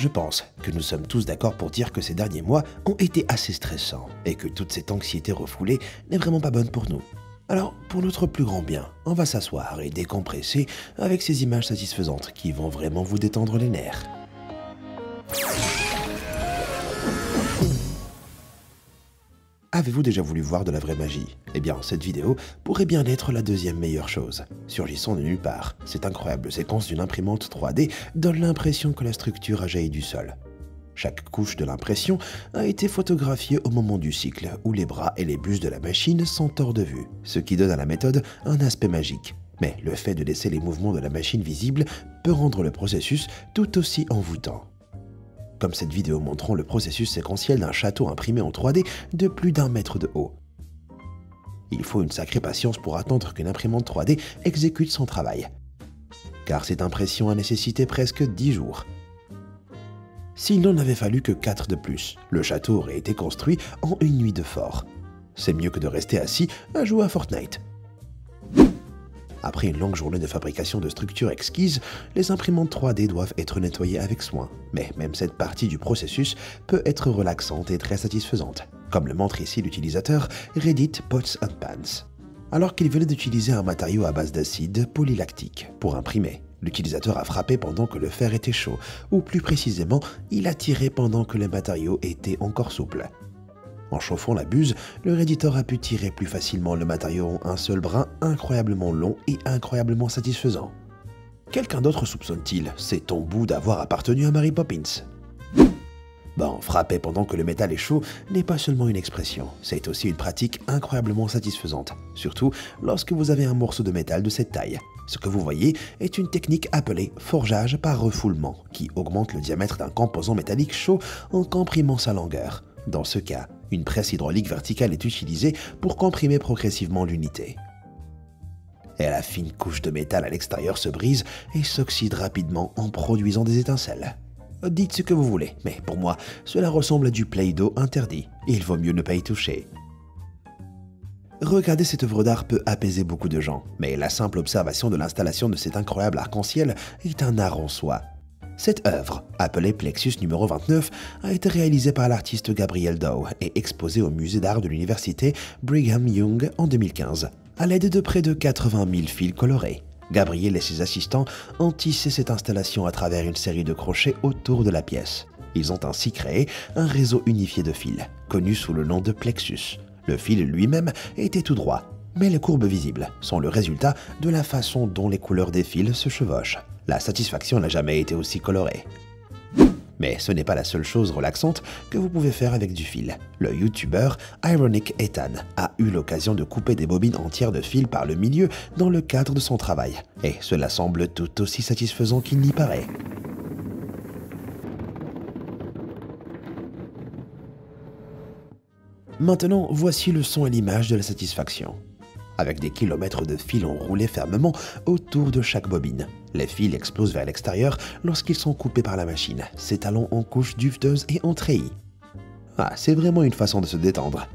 Je pense que nous sommes tous d'accord pour dire que ces derniers mois ont été assez stressants et que toute cette anxiété refoulée n'est vraiment pas bonne pour nous. Alors, pour notre plus grand bien, on va s'asseoir et décompresser avec ces images satisfaisantes qui vont vraiment vous détendre les nerfs. Avez-vous déjà voulu voir de la vraie magie? Eh bien, cette vidéo pourrait bien être la deuxième meilleure chose. Surgissant de nulle part, cette incroyable séquence d'une imprimante 3D donne l'impression que la structure a jailli du sol. Chaque couche de l'impression a été photographiée au moment du cycle, où les bras et les bustes de la machine sont hors de vue, ce qui donne à la méthode un aspect magique. Mais le fait de laisser les mouvements de la machine visibles peut rendre le processus tout aussi envoûtant. Comme cette vidéo montrant le processus séquentiel d'un château imprimé en 3D de plus d'1 mètre de haut. Il faut une sacrée patience pour attendre qu'une imprimante 3D exécute son travail. Car cette impression a nécessité presque 10 jours. S'il n'en avait fallu que 4 de plus, le château aurait été construit en une nuit de fort. C'est mieux que de rester assis à jouer à Fortnite. Après une longue journée de fabrication de structures exquises, les imprimantes 3D doivent être nettoyées avec soin. Mais même cette partie du processus peut être relaxante et très satisfaisante, comme le montre ici l'utilisateur Reddit Pots and Pans. Alors qu'il venait d'utiliser un matériau à base d'acide polylactique pour imprimer, l'utilisateur a frappé pendant que le fer était chaud, ou plus précisément, il a tiré pendant que les matériaux étaient encore souples. En chauffant la buse, le redditor a pu tirer plus facilement le matériau en un seul brin incroyablement long et incroyablement satisfaisant. Quelqu'un d'autre soupçonne-t-il cet embout d'avoir appartenu à Mary Poppins? Bon, frapper pendant que le métal est chaud n'est pas seulement une expression, c'est aussi une pratique incroyablement satisfaisante, surtout lorsque vous avez un morceau de métal de cette taille. Ce que vous voyez est une technique appelée forgeage par refoulement, qui augmente le diamètre d'un composant métallique chaud en comprimant sa longueur. Dans ce cas, une presse hydraulique verticale est utilisée pour comprimer progressivement l'unité. Et la fine couche de métal à l'extérieur se brise et s'oxyde rapidement en produisant des étincelles. Dites ce que vous voulez, mais pour moi, cela ressemble à du Play-Doh interdit. Il vaut mieux ne pas y toucher. Regarder cette œuvre d'art peut apaiser beaucoup de gens, mais la simple observation de l'installation de cet incroyable arc-en-ciel est un art en soi. Cette œuvre, appelée Plexus numéro 29, a été réalisée par l'artiste Gabriel Dow et exposée au musée d'art de l'université Brigham Young en 2015, à l'aide de près de 80 000 fils colorés. Gabriel et ses assistants ont tissé cette installation à travers une série de crochets autour de la pièce. Ils ont ainsi créé un réseau unifié de fils, connu sous le nom de Plexus. Le fil lui-même était tout droit, mais les courbes visibles sont le résultat de la façon dont les couleurs des fils se chevauchent. La satisfaction n'a jamais été aussi colorée. Mais ce n'est pas la seule chose relaxante que vous pouvez faire avec du fil. Le youtubeur Ironic Ethan a eu l'occasion de couper des bobines entières de fil par le milieu dans le cadre de son travail. Et cela semble tout aussi satisfaisant qu'il n'y paraît. Maintenant, voici le son et l'image de la satisfaction. Avec des kilomètres de fils enroulés fermement autour de chaque bobine. Les fils explosent vers l'extérieur lorsqu'ils sont coupés par la machine, s'étalant en couches duveteuses et en treillis. Ah, c'est vraiment une façon de se détendre.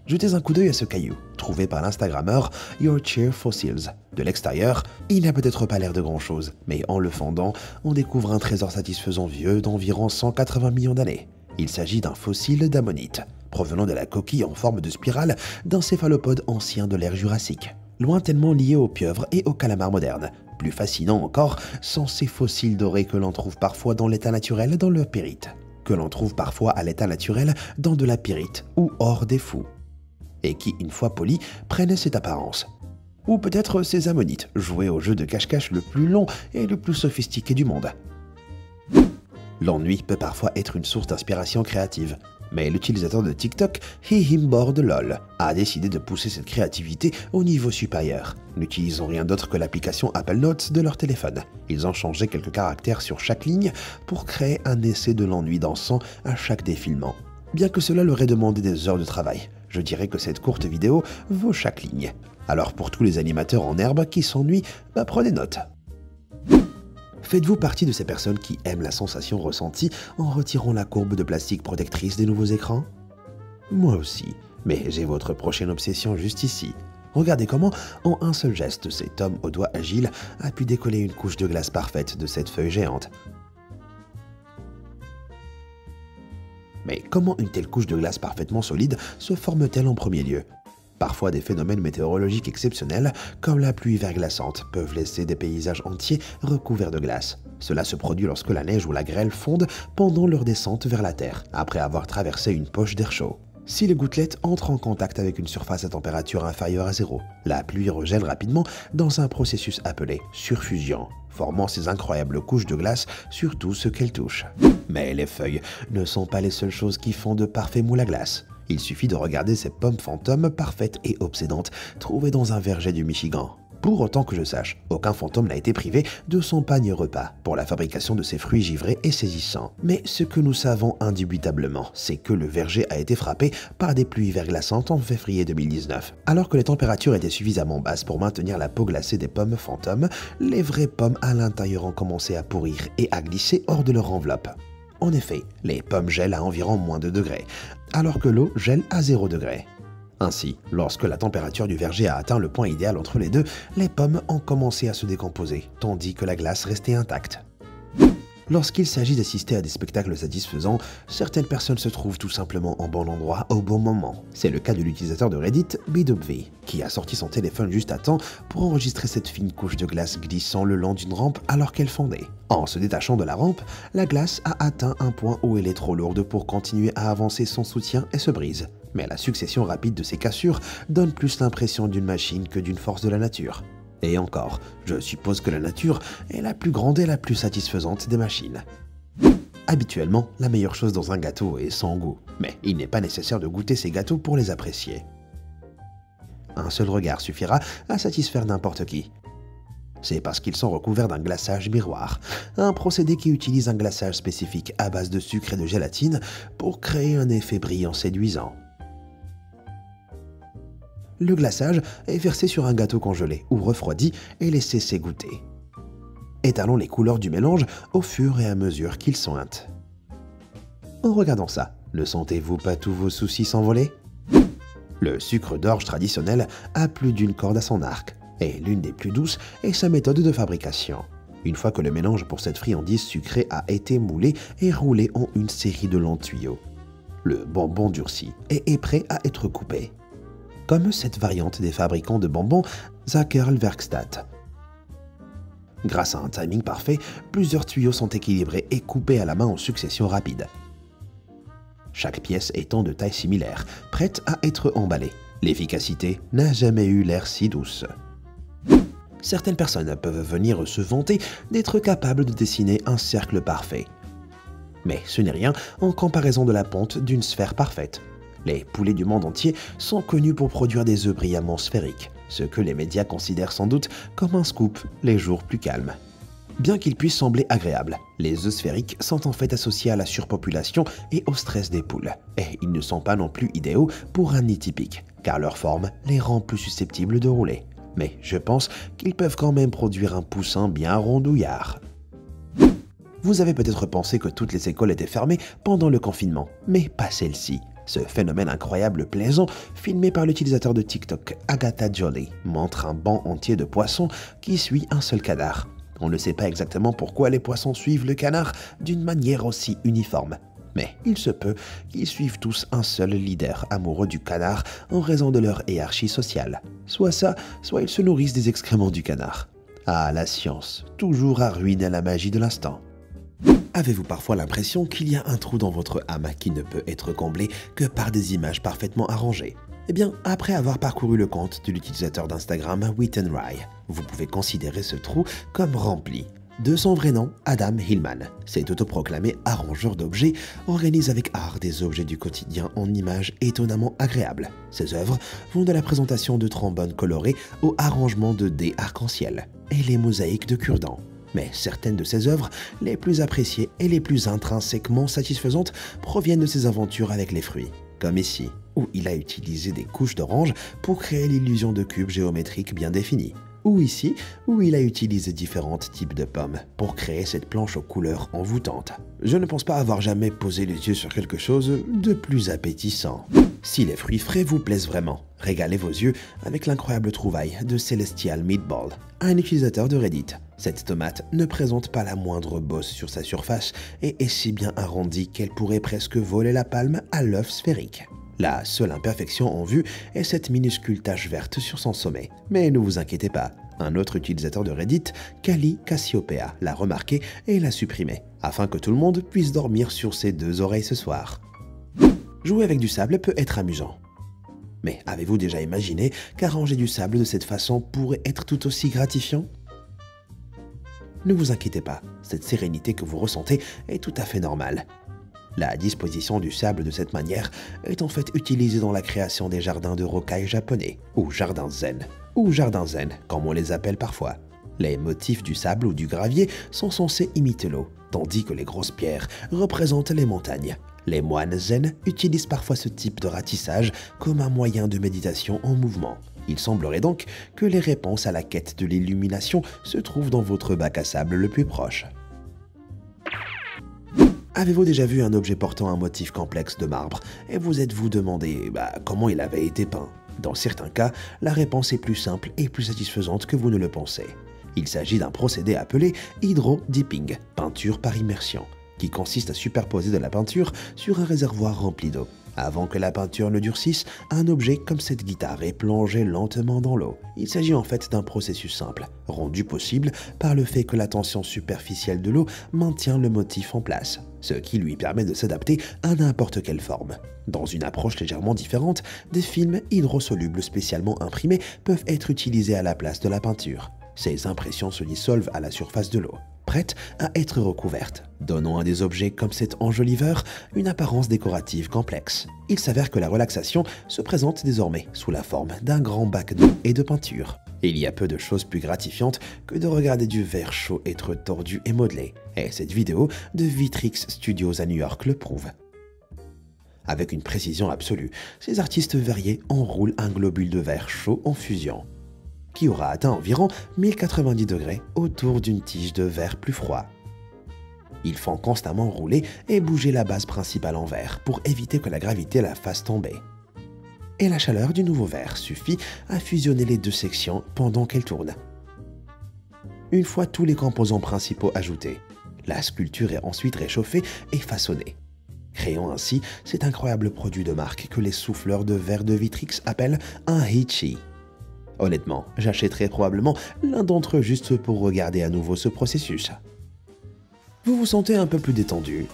Jetez un coup d'œil à ce caillou, trouvé par l'Instagrammeur Your Cheer Fossils. De l'extérieur, il n'a peut-être pas l'air de grand-chose, mais en le fendant, on découvre un trésor satisfaisant vieux d'environ 180 millions d'années. Il s'agit d'un fossile d'ammonite, provenant de la coquille en forme de spirale d'un céphalopode ancien de l'ère jurassique, lointainement lié aux pieuvres et aux calamars modernes. Plus fascinant encore sont ces fossiles dorés que l'on trouve parfois dans l'état naturel dans le pyrite, dans de la pyrite ou or des fous, et qui, une fois polis, prennent cette apparence. Ou peut-être ces ammonites, joués au jeu de cache-cache le plus long et le plus sophistiqué du monde. L'ennui peut parfois être une source d'inspiration créative, mais l'utilisateur de TikTok, HeHimBoardLol, a décidé de pousser cette créativité au niveau supérieur. N'utilisant rien d'autre que l'application Apple Notes de leur téléphone, ils ont changé quelques caractères sur chaque ligne pour créer un essai de l'ennui dansant à chaque défilement. Bien que cela leur ait demandé des heures de travail, je dirais que cette courte vidéo vaut chaque ligne. Alors pour tous les animateurs en herbe qui s'ennuient, prenez note. Faites-vous partie de ces personnes qui aiment la sensation ressentie en retirant la courbe de plastique protectrice des nouveaux écrans? Moi aussi, mais j'ai votre prochaine obsession juste ici. Regardez comment, en un seul geste, cet homme aux doigts agiles a pu décoller une couche de glace parfaite de cette feuille géante. Mais comment une telle couche de glace parfaitement solide se forme-t-elle en premier lieu? Parfois, des phénomènes météorologiques exceptionnels, comme la pluie verglaçante, peuvent laisser des paysages entiers recouverts de glace. Cela se produit lorsque la neige ou la grêle fondent pendant leur descente vers la Terre, après avoir traversé une poche d'air chaud. Si les gouttelettes entrent en contact avec une surface à température inférieure à 0, la pluie regèle rapidement dans un processus appelé surfusion, formant ces incroyables couches de glace sur tout ce qu'elle touche. Mais les feuilles ne sont pas les seules choses qui font de parfaits moules à glace. Il suffit de regarder ces pommes fantômes parfaites et obsédantes trouvées dans un verger du Michigan. Pour autant que je sache, aucun fantôme n'a été privé de son panier repas pour la fabrication de ces fruits givrés et saisissants. Mais ce que nous savons indubitablement, c'est que le verger a été frappé par des pluies verglaçantes en février 2019. Alors que les températures étaient suffisamment basses pour maintenir la peau glacée des pommes fantômes, les vraies pommes à l'intérieur ont commencé à pourrir et à glisser hors de leur enveloppe. En effet, les pommes gèlent à environ moins de degrés, alors que l'eau gèle à 0 degré. Ainsi, lorsque la température du verger a atteint le point idéal entre les deux, les pommes ont commencé à se décomposer, tandis que la glace restait intacte. Lorsqu'il s'agit d'assister à des spectacles satisfaisants, certaines personnes se trouvent tout simplement en bon endroit au bon moment. C'est le cas de l'utilisateur de Reddit, BW, qui a sorti son téléphone juste à temps pour enregistrer cette fine couche de glace glissant le long d'une rampe alors qu'elle fondait. En se détachant de la rampe, la glace a atteint un point où elle est trop lourde pour continuer à avancer sans soutien et se brise. Mais la succession rapide de ces cassures donne plus l'impression d'une machine que d'une force de la nature. Et encore, je suppose que la nature est la plus grande et la plus satisfaisante des machines. Habituellement, la meilleure chose dans un gâteau est son goût, mais il n'est pas nécessaire de goûter ces gâteaux pour les apprécier. Un seul regard suffira à satisfaire n'importe qui. C'est parce qu'ils sont recouverts d'un glaçage miroir, un procédé qui utilise un glaçage spécifique à base de sucre et de gélatine pour créer un effet brillant séduisant. Le glaçage est versé sur un gâteau congelé ou refroidi et laissé s'égoutter. Étalons les couleurs du mélange au fur et à mesure qu'il sointe. En regardant ça, ne sentez-vous pas tous vos soucis s'envoler? Le sucre d'orge traditionnel a plus d'une corde à son arc, et l'une des plus douces est sa méthode de fabrication. Une fois que le mélange pour cette friandise sucrée a été moulé et roulé en une série de longs tuyaux, le bonbon durci est prêt à être coupé. Comme cette variante des fabricants de bonbons Zacherl-Werkstatt. Grâce à un timing parfait, plusieurs tuyaux sont équilibrés et coupés à la main en succession rapide. Chaque pièce étant de taille similaire, prête à être emballée. L'efficacité n'a jamais eu l'air si douce. Certaines personnes peuvent venir se vanter d'être capables de dessiner un cercle parfait. Mais ce n'est rien en comparaison de la ponte d'une sphère parfaite. Les poulets du monde entier sont connus pour produire des œufs brillamment sphériques, ce que les médias considèrent sans doute comme un scoop les jours plus calmes. Bien qu'ils puissent sembler agréables, les œufs sphériques sont en fait associés à la surpopulation et au stress des poules, et ils ne sont pas non plus idéaux pour un nid typique, car leur forme les rend plus susceptibles de rouler. Mais je pense qu'ils peuvent quand même produire un poussin bien rondouillard. Vous avez peut-être pensé que toutes les écoles étaient fermées pendant le confinement, mais pas celle-ci. Ce phénomène incroyable plaisant, filmé par l'utilisateur de TikTok Agatha Jolie, montre un banc entier de poissons qui suit un seul canard. On ne sait pas exactement pourquoi les poissons suivent le canard d'une manière aussi uniforme. Mais il se peut qu'ils suivent tous un seul leader amoureux du canard en raison de leur hiérarchie sociale. Soit ça, soit ils se nourrissent des excréments du canard. Ah, la science, toujours à ruiner la magie de l'instant. Avez-vous parfois l'impression qu'il y a un trou dans votre âme qui ne peut être comblé que par des images parfaitement arrangées? Eh bien, après avoir parcouru le compte de l'utilisateur d'Instagram Wittenry, vous pouvez considérer ce trou comme rempli. De son vrai nom, Adam Hillman, cet autoproclamé arrangeur d'objets, organise avec art des objets du quotidien en images étonnamment agréables. Ses œuvres vont de la présentation de trombones colorés au arrangement de dés arc-en-ciel et les mosaïques de cure-dents. Mais certaines de ses œuvres, les plus appréciées et les plus intrinsèquement satisfaisantes, proviennent de ses aventures avec les fruits, comme ici, où il a utilisé des couches d'orange pour créer l'illusion de cubes géométriques bien définis. ou ici, où il a utilisé différents types de pommes pour créer cette planche aux couleurs envoûtantes. Je ne pense pas avoir jamais posé les yeux sur quelque chose de plus appétissant. Si les fruits frais vous plaisent vraiment, régalez vos yeux avec l'incroyable trouvaille de Celestial Meatball, un utilisateur de Reddit. Cette tomate ne présente pas la moindre bosse sur sa surface et est si bien arrondie qu'elle pourrait presque voler la palme à l'œuf sphérique. La seule imperfection en vue est cette minuscule tache verte sur son sommet. Mais ne vous inquiétez pas, un autre utilisateur de Reddit, Kali Cassiopeia, l'a remarqué et l'a supprimé, afin que tout le monde puisse dormir sur ses deux oreilles ce soir. Jouer avec du sable peut être amusant. Mais avez-vous déjà imaginé qu'arranger du sable de cette façon pourrait être tout aussi gratifiant? Ne vous inquiétez pas, cette sérénité que vous ressentez est tout à fait normale. La disposition du sable de cette manière est en fait utilisée dans la création des jardins de rocaille japonais, ou jardins zen, comme on les appelle parfois. Les motifs du sable ou du gravier sont censés imiter l'eau, tandis que les grosses pierres représentent les montagnes. Les moines zen utilisent parfois ce type de ratissage comme un moyen de méditation en mouvement. Il semblerait donc que les réponses à la quête de l'illumination se trouvent dans votre bac à sable le plus proche. Avez-vous déjà vu un objet portant un motif complexe de marbre et vous êtes-vous demandé comment il avait été peint? Dans certains cas, la réponse est plus simple et plus satisfaisante que vous ne le pensez. Il s'agit d'un procédé appelé hydro-dipping, peinture par immersion, qui consiste à superposer de la peinture sur un réservoir rempli d'eau. Avant que la peinture ne durcisse, un objet comme cette guitare est plongé lentement dans l'eau. Il s'agit en fait d'un processus simple, rendu possible par le fait que la tension superficielle de l'eau maintient le motif en place, ce qui lui permet de s'adapter à n'importe quelle forme. Dans une approche légèrement différente, des films hydrosolubles spécialement imprimés peuvent être utilisés à la place de la peinture. Ces impressions se dissolvent à la surface de l'eau, prêtes à être recouvertes, donnant à des objets comme cet enjoliveur une apparence décorative complexe. Il s'avère que la relaxation se présente désormais sous la forme d'un grand bac d'eau et de peinture. Il y a peu de choses plus gratifiantes que de regarder du verre chaud être tordu et modelé, et cette vidéo de Vitrix Studios à New York le prouve. Avec une précision absolue, ces artistes verriers enroulent un globule de verre chaud en fusion, qui aura atteint environ 1090 degrés autour d'une tige de verre plus froid. Ils font constamment rouler et bouger la base principale en verre pour éviter que la gravité la fasse tomber. Et la chaleur du nouveau verre suffit à fusionner les deux sections pendant qu'elles tournent. Une fois tous les composants principaux ajoutés, la sculpture est ensuite réchauffée et façonnée, créant ainsi cet incroyable produit de marque que les souffleurs de verre de Vitrix appellent un Hichi. Honnêtement, j'achèterais probablement l'un d'entre eux juste pour regarder à nouveau ce processus. Vous vous sentez un peu plus détendu?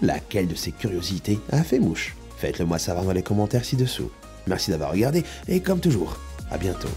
Laquelle de ces curiosités a fait mouche? Faites-le moi savoir dans les commentaires ci-dessous. Merci d'avoir regardé et comme toujours, à bientôt.